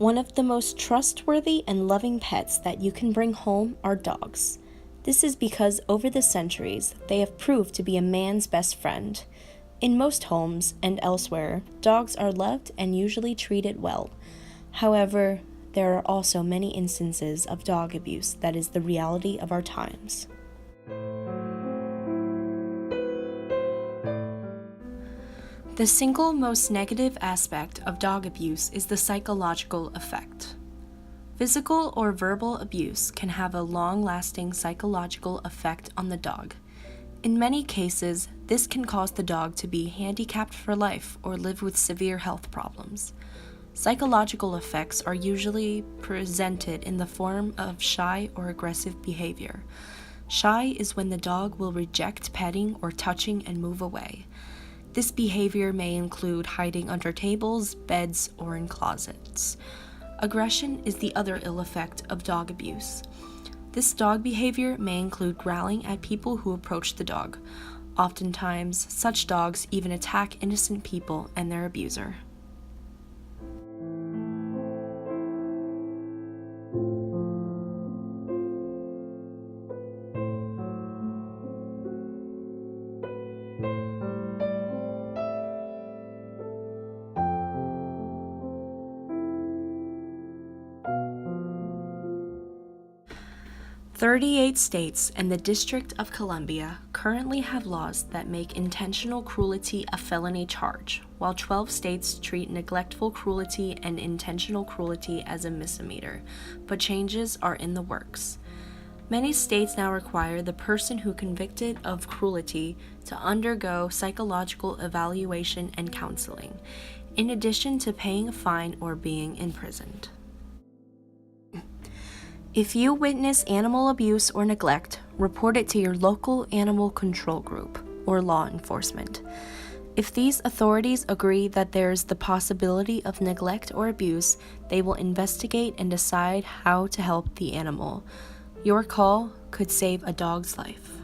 One of the most trustworthy and loving pets that you can bring home are dogs. This is because over the centuries, they have proved to be a man's best friend. In most homes and elsewhere, dogs are loved and usually treated well. However, there are also many instances of dog abuse that is the reality of our times. The single most negative aspect of dog abuse is the psychological effect. Physical or verbal abuse can have a long-lasting psychological effect on the dog. In many cases, this can cause the dog to be handicapped for life or live with severe health problems. Psychological effects are usually presented in the form of shy or aggressive behavior. Shy is when the dog will reject petting or touching and move away. This behavior may include hiding under tables, beds, or in closets. Aggression is the other ill effect of dog abuse. This dog behavior may include growling at people who approach the dog. Oftentimes, such dogs even attack innocent people and their abuser. "38 states and the District of Columbia currently have laws that make intentional cruelty a felony charge, while 12 states treat neglectful cruelty and intentional cruelty as a misdemeanor, but changes are in the works. Many states now require the person who convicted of cruelty to undergo psychological evaluation and counseling, in addition to paying a fine or being imprisoned. If you witness animal abuse or neglect, report it to your local animal control group or law enforcement. If these authorities agree that there is the possibility of neglect or abuse, they will investigate and decide how to help the animal. Your call could save a dog's life.